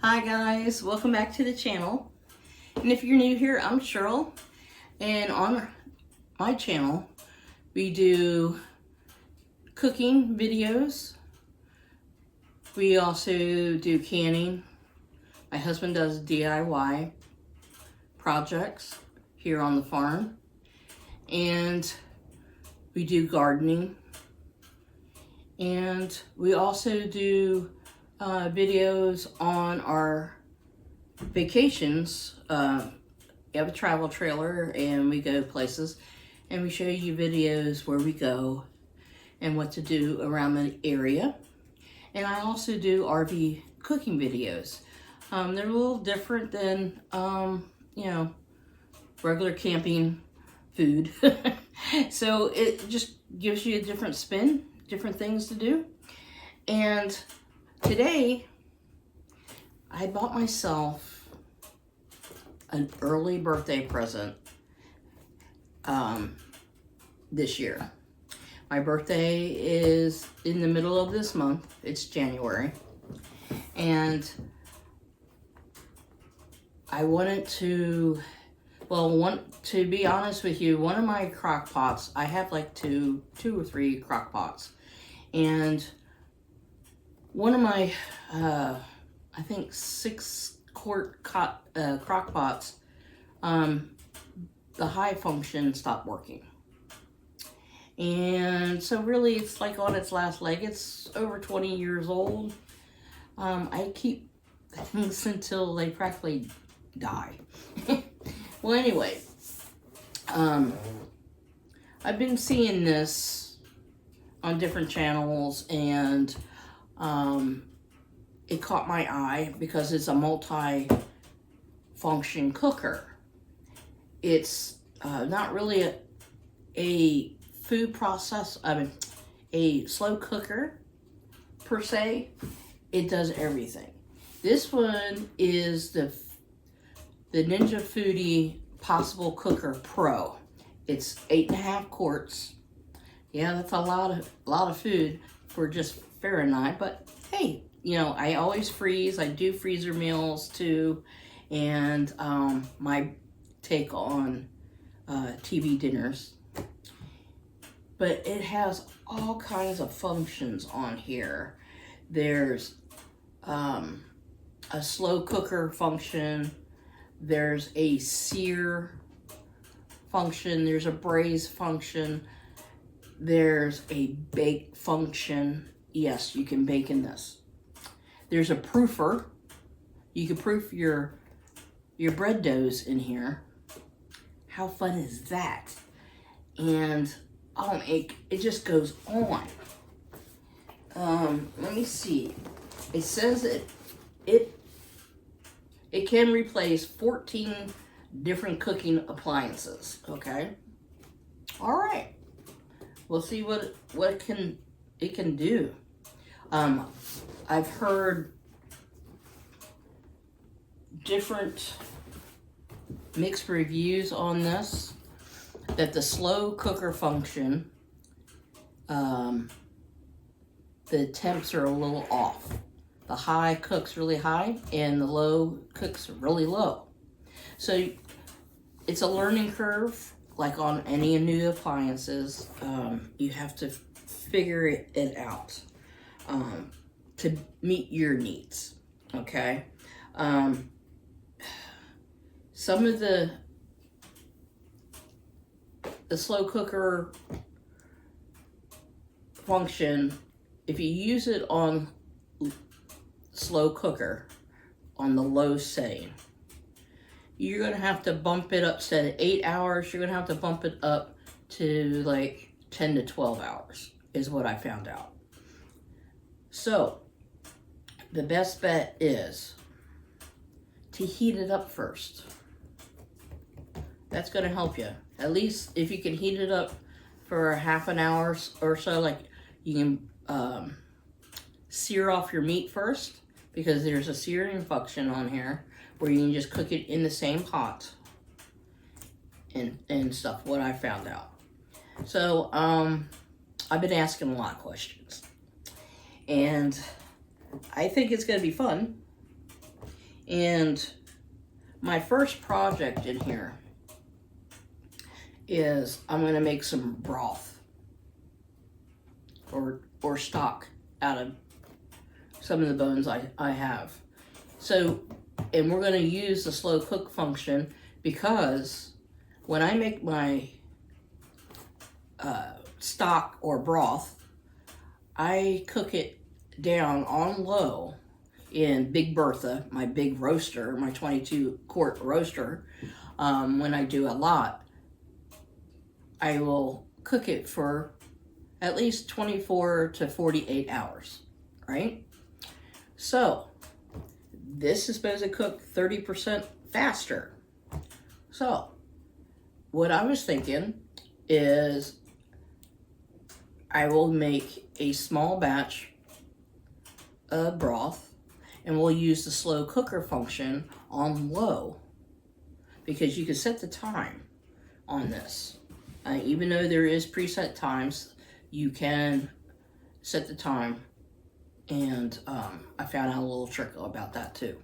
Hi guys, welcome back to the channel. And if you're new here, I'm Cheryl, and on my channel we do cooking videos. We also do canning. My husband does DIY projects here on the farm, and we do gardening, and we also do videos on our vacations. We have a travel trailer and we go places, and we show you videos where we go and what to do around the area. And I also do RV cooking videos. They're a little different than regular camping food. So it just gives you a different spin, different things to do. And today, I bought myself an early birthday present this year. My birthday is in the middle of this month. It's January. And I wanted to, to be honest with you, one of my crock pots, I have like two or three crock pots. And one of my, I think 6-quart crock pots, the high function stopped working. And so really it's like on its last leg. It's over 20 years old. I keep things until they practically die. Well, anyway, I've been seeing this on different channels, and it caught my eye because it's a multi-function cooker. It's not really a food process, a slow cooker per se. It does everything. This one is the Ninja Foodi Possible Cooker Pro. It's 8.5 quarts. Yeah, that's a lot of food for just Fahrenheit, but hey, I always freeze. I do freezer meals too, and my take on TV dinners. But it has all kinds of functions on here. There's a slow cooker function. There's a sear function. There's a braise function. There's a bake function. Yes, you can bake in this. There's a proofer. You can proof your bread doughs in here. How fun is that? And it just goes on. Let me see. It says it can replace 14 different cooking appliances. Okay. All right. We'll see what it can do. I've heard different mixed reviews on this, that the slow cooker function, the temps are a little off. The high cooks really high and the low cooks really low. So it's a learning curve, like on any new appliances. You have to figure it out to meet your needs. Okay. Some of the slow cooker function, if you use it on slow cooker on the low setting, you're gonna have to bump it up. Instead of 8 hours, you're gonna have to bump it up to like 10 to 12 hours is what I found out. So the best bet is to heat it up first. That's gonna help you. At least if you can heat it up for a half an hour or so, like you can sear off your meat first, because there's a searing function on here where you can just cook it in the same pot and stuff, what I found out. So I've been asking a lot of questions, and I think it's gonna be fun. And my first project in here is I'm going to make some broth or stock out of some of the bones I have. So, and we're going to use the slow cook function because when I make my stock or broth, I cook it down on low in Big Bertha, my big roaster, my 22-quart roaster. When I do a lot, I will cook it for at least 24 to 48 hours, right? So, this is supposed to cook 30% faster. So, what I was thinking is I will make a small batch of broth and we'll use the slow cooker function on low because you can set the time on this. Even though there is preset times, you can set the time, and I found out a little trick about that too.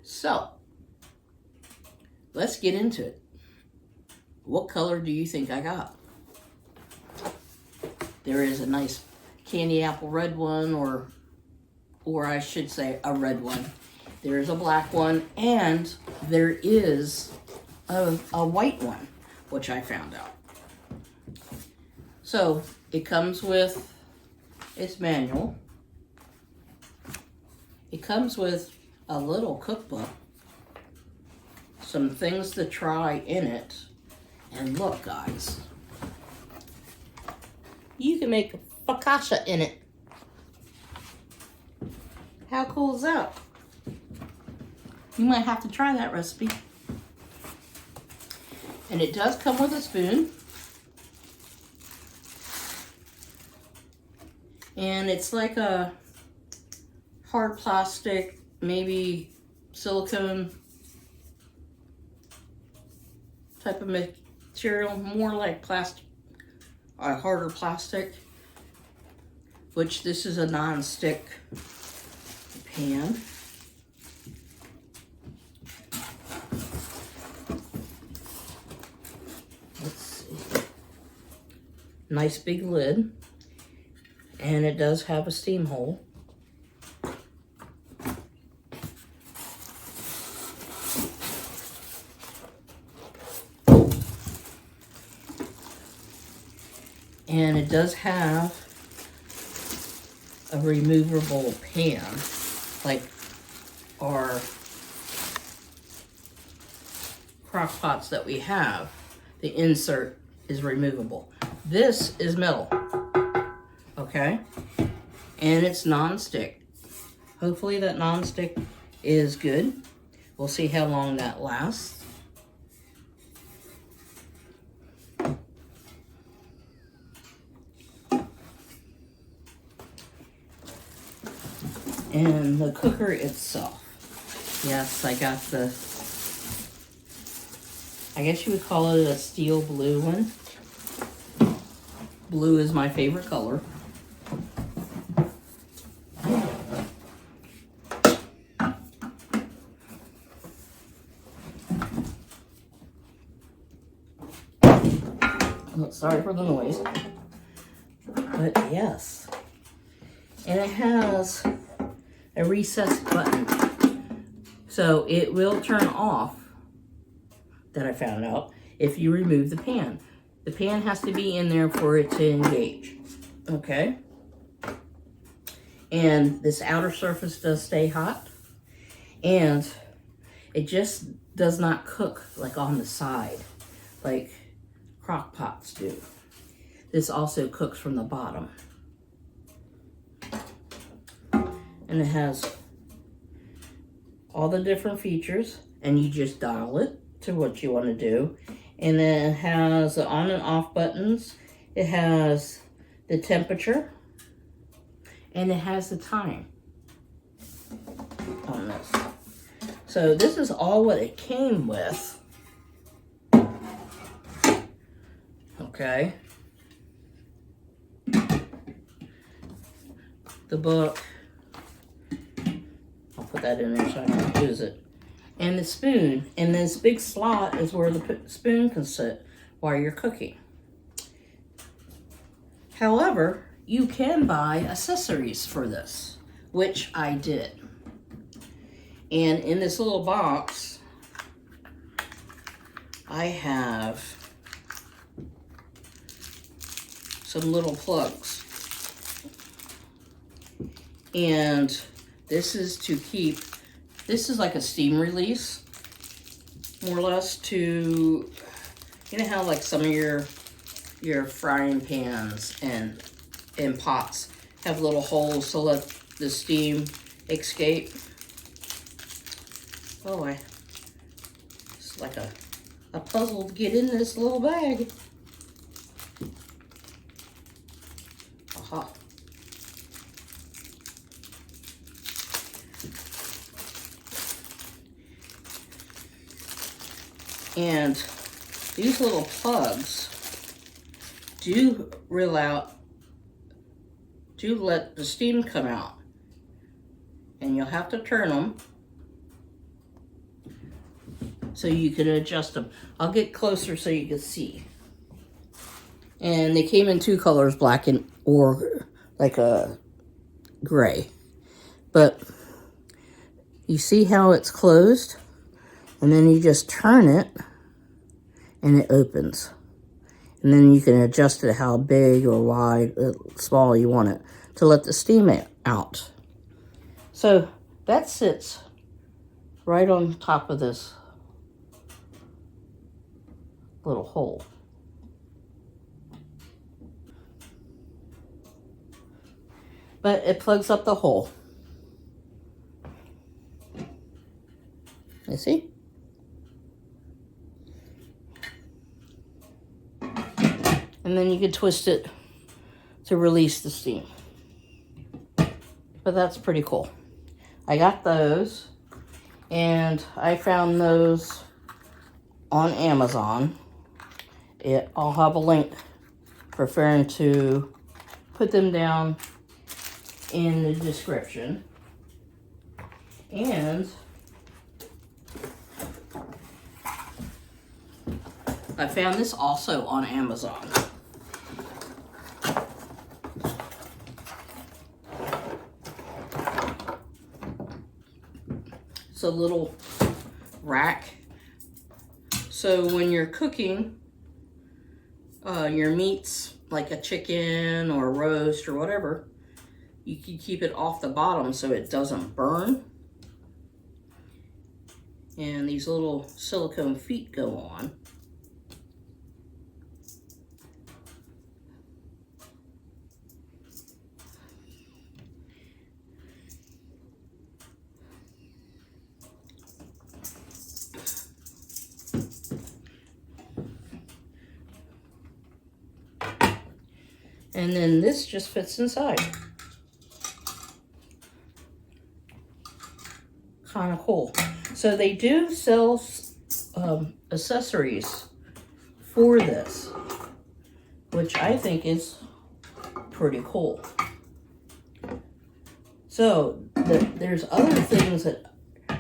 So, let's get into it. What color do you think I got? There is a nice candy apple red one, or I should say a red one. There's a black one, and there is a white one, which I found out. So, it comes with its manual. It comes with a little cookbook, some things to try in it, and look, guys, you can make focaccia in it. How cool is that? You might have to try that recipe. And it does come with a spoon. And it's like a hard plastic, maybe silicone type of material, more like plastic, harder plastic, which this is a non-stick pan. Let's see. Nice big lid. And it does have a steam hole. And it does have a removable pan, like our crock pots that we have. The insert is removable. This is metal. Okay, and it's non-stick. Hopefully that non-stick is good. We'll see how long that lasts. And the cooker itself. Yes, I got the, I guess you would call it a steel blue one. Blue is my favorite color. Oh, sorry for the noise. But yes. And it has a recessed button. So it will turn off, that I found out, if you remove the pan. The pan has to be in there for it to engage. Okay? And this outer surface does stay hot. And it just does not cook like on the side, like crock pots do. This also cooks from the bottom. And it has all the different features, and you just dial it to what you want to do. And then it has the on and off buttons. It has the temperature, and it has the time on this. So this is all what it came with. Okay. The book, I'll put that in there so I don't lose it. and the spoon. And this big slot is where the spoon can sit while you're cooking. However, you can buy accessories for this, which I did. And in this little box, I have some little plugs. And this is to keep, this is like a steam release, more or less, to, you know how like some of your frying pans and pots have little holes to let the steam escape? Oh, it's like a puzzle to get in this little bag. Aha. And these little plugs do let the steam come out. And you'll have to turn them so you can adjust them. I'll get closer so you can see. And they came in two colors, black and or like a gray. But you see how it's closed? And then you just turn it and it opens. And then you can adjust it how big or wide, small you want it to let the steam out. So that sits right on top of this little hole. But it plugs up the hole. You see? And then you can twist it to release the steam. But that's pretty cool. I got those, and I found those on Amazon. I'll have a link preferring to put them down in the description. And I found this also on Amazon. It's a little rack. So when you're cooking your meats, like a chicken or a roast or whatever, you can keep it off the bottom so it doesn't burn. And these little silicone feet go on. And then this just fits inside. Kind of cool. So they do sell accessories for this, which I think is pretty cool. So there's other things that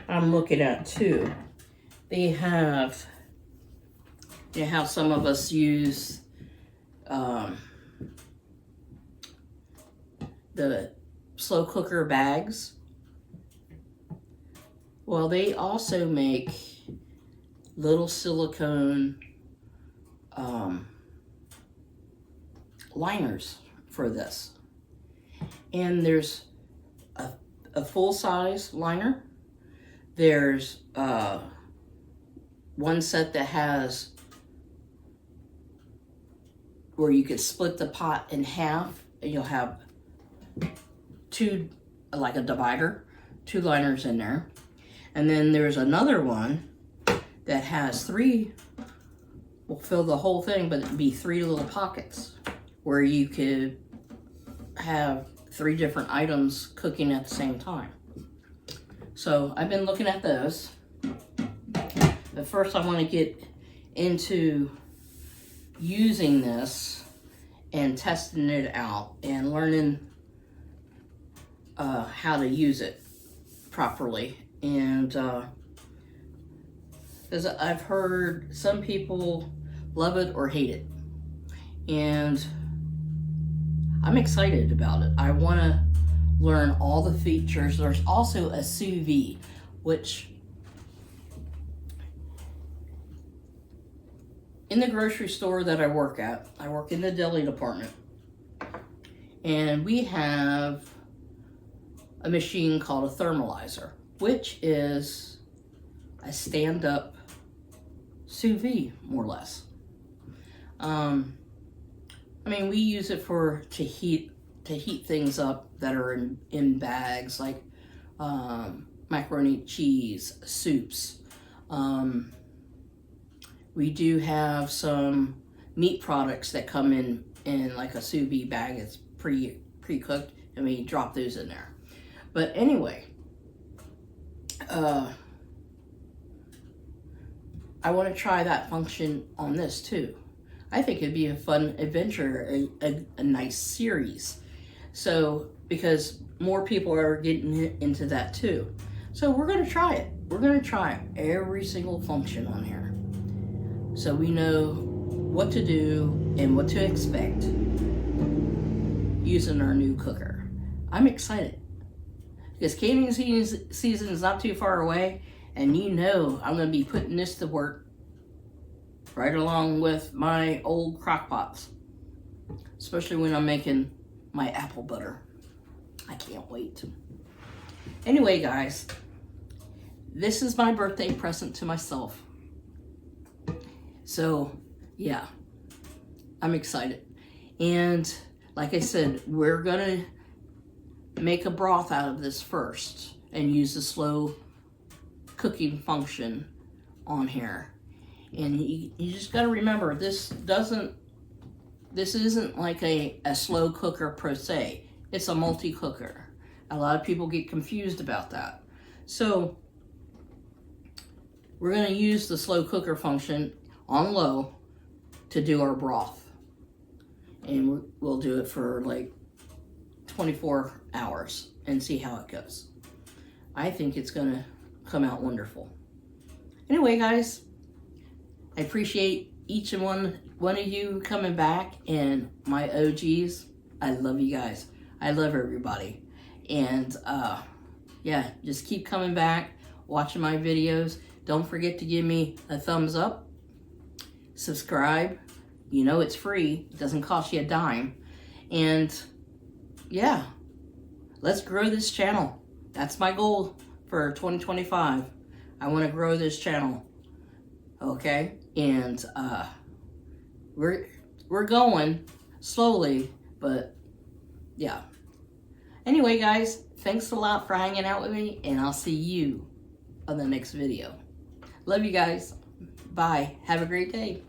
I'm looking at too. They have, you know how some of us use the slow cooker bags. Well, they also make little silicone liners for this. And there's a full-size liner. There's one set that has where you could split the pot in half, and you'll have two, like a divider, two liners in there. And then there's another one that has three, will fill the whole thing, but it'd be three little pockets where you could have three different items cooking at the same time. So I've been looking at those. But first I want to get into using this and testing it out and learning how to use it properly. And Because I've heard some people love it or hate it. And I'm excited about it. I want to learn all the features. There's also a sous vide, which in the grocery store that I work at, I work in the deli department, and we have a machine called a thermalizer, which is a stand-up sous vide, more or less. I mean, we use it to heat things up that are in bags, like macaroni cheese, soups. We do have some meat products that come in like a sous vide bag. It's pre-cooked, and we drop those in there. But anyway, I want to try that function on this too. I think it'd be a fun adventure, a nice series. So, because more people are getting into that too. So we're going to try it. We're going to try every single function on here, so we know what to do and what to expect using our new cooker. I'm excited because canning season is not too far away, and you know I'm going to be putting this to work right along with my old crock pots, especially when I'm making my apple butter. I can't wait. Anyway, guys, this is my birthday present to myself. So, yeah, I'm excited. And like I said, we're gonna make a broth out of this first and use the slow cooking function on here. And you just got to remember, this isn't like a slow cooker per se. It's a multi-cooker. A lot of people get confused about that. So we're going to use the slow cooker function on low to do our broth. And we'll do it for like 24 hours and see how it goes. I think it's going to come out wonderful. Anyway, guys, I appreciate each and one of you coming back, and my OGs. I love you guys. I love everybody. And yeah, just keep coming back, watching my videos. Don't forget to give me a thumbs up. Subscribe. You know it's free. It doesn't cost you a dime. And yeah, let's grow this channel. That's my goal for 2025. I want to grow this channel. Okay? And we're going slowly, but yeah. Anyway, guys, thanks a lot for hanging out with me, and I'll see you on the next video. Love you guys. Bye. Have a great day.